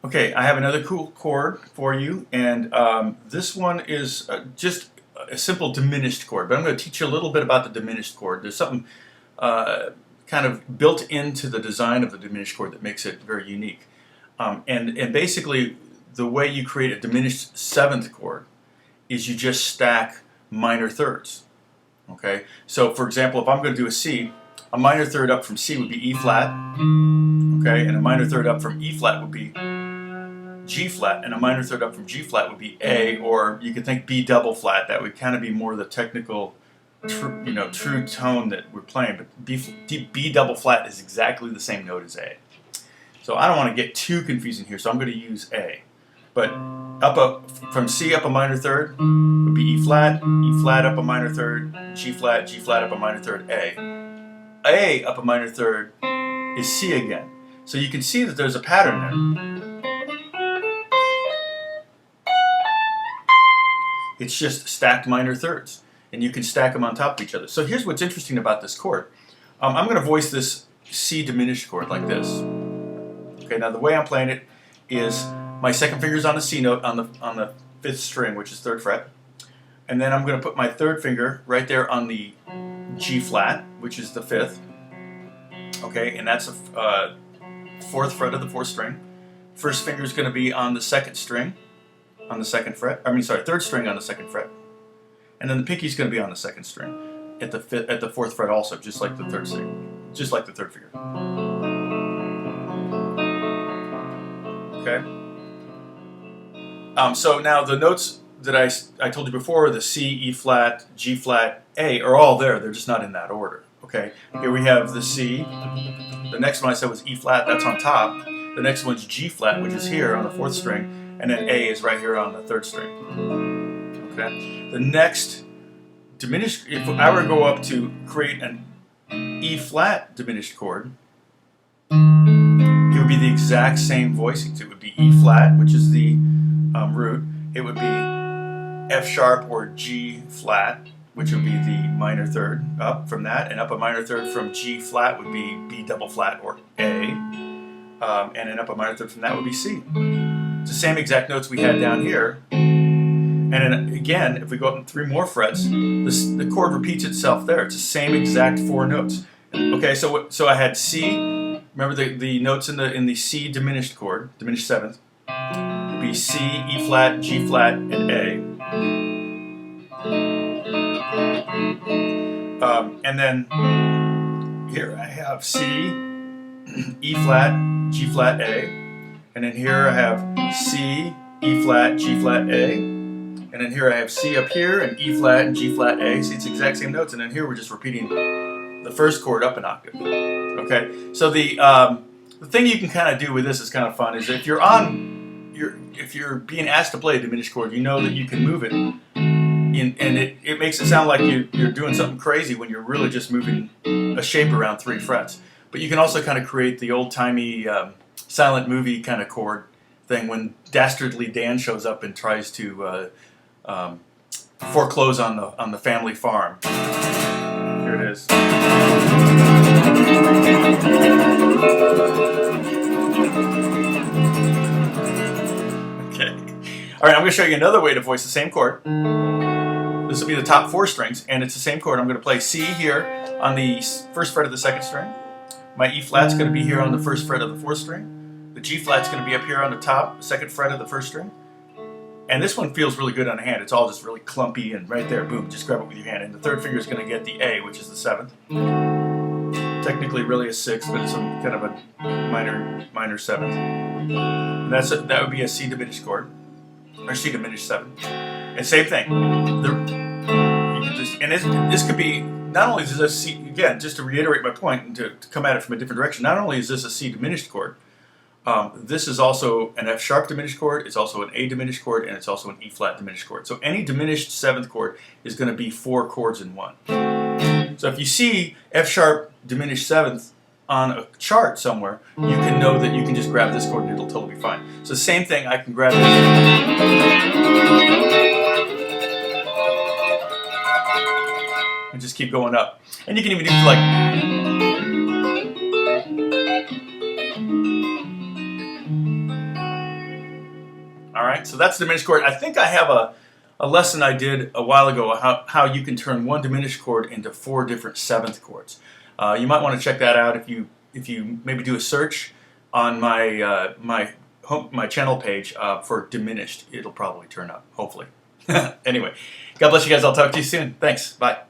Okay, I have another cool chord for you, and this one is just a simple diminished chord, but I'm going to teach you a little bit about the diminished chord. There's something kind of built into the design of the diminished chord that makes it very unique. And basically, the way you create a diminished seventh chord is you just stack minor thirds. Okay, so for example, if I'm going to do a C, a minor third up from C would be E flat. Okay, and a minor third up from E flat would be G flat, and a minor third up from G flat would be A, or you could think B double flat. That would kind of be more the technical, true tone that we're playing. But B double flat is exactly the same note as A. So I don't want to get too confusing here, so I'm going to use A. But from C up a minor third would be E flat up a minor third, G flat up a minor third, A up a minor third is C again. So you can see that there's a pattern there. It's just stacked minor thirds, and you can stack them on top of each other. So here's what's interesting about this chord. I'm going to voice this C diminished chord like this. Okay, now the way I'm playing it is my second finger's on the C note on the fifth string, which is third fret, and then I'm going to put my third finger right there on the G flat, which is the fifth. Okay, and that's a fourth fret of the fourth string. First finger is going to be on the second string, on the second fret. Third string on the second fret, and then the pinky's going to be on the second string at the fourth fret also, just like the third string, just like the third finger. Okay. So now the notes that I told you before, the C, E flat, G flat, A, are all there. They're just not in that order. Okay. Here we have the C. The next one I said was E flat. That's on top. The next one's G flat, which is here on the fourth string, and then A is right here on the third string. Okay. The next diminished, if I were to go up to create an E flat diminished chord, it would be the exact same voicings. It would be E flat, which is the root. It would be F sharp or G flat, which would be the minor third up from that, and up a minor third from G flat would be B double flat or A, and then up a minor third from that would be C. It's the same exact notes we had down here, and then again, if we go up 3 more frets, the chord repeats itself there. It's the same exact 4 notes. Okay, so I had C. Remember the notes in the C diminished chord, diminished seventh, would be C, E flat, G flat, and A. And then here I have C, E flat, G flat, A. And then here I have C, E flat, G flat, A. And then here I have C up here and E flat and G flat, A. See, it's the exact same notes. And then here we're just repeating the first chord up an octave. Okay, so the thing you can kind of do with this is kind of fun. Is if you're being asked to play a diminished chord, you know that you can move it, and it makes it sound like you're doing something crazy when you're really just moving a shape around 3 frets. But you can also kind of create the old-timey silent movie kind of chord thing when Dastardly Dan shows up and tries to foreclose on the family farm. Here it is. Okay. All right, I'm going to show you another way to voice the same chord. This will be the top 4 strings, and it's the same chord. I'm going to play C here on the first fret of the second string. My E flat's going to be here on the first fret of the fourth string. The G flat's going to be up here on the top second fret of the first string. And this one feels really good on the hand. It's all just really clumpy and right there, boom, just grab it with your hand. And the third finger is going to get the A, which is the 7th. Technically really a 6th, but it's some kind of a minor 7th. And that would be a C diminished chord, or C diminished 7. And same thing. This could be, not only is this C, again, just to reiterate my point and to come at it from a different direction, not only is this a C diminished chord, this is also an F sharp diminished chord, it's also an A diminished chord, and it's also an E flat diminished chord. So any diminished 7th chord is going to be 4 chords in one. So if you see F sharp diminished 7th on a chart somewhere, you can know that you can just grab this chord and it'll totally be fine. So same thing, I can grab this and just keep going up. And you can even do like All right, so that's diminished chord. I think I have a lesson I did a while ago how you can turn one diminished chord into 4 different 7th chords. You might want to check that out if you maybe do a search on my my channel page for diminished. It'll probably turn up, hopefully. Anyway, God bless you guys. I'll talk to you soon. Thanks. Bye.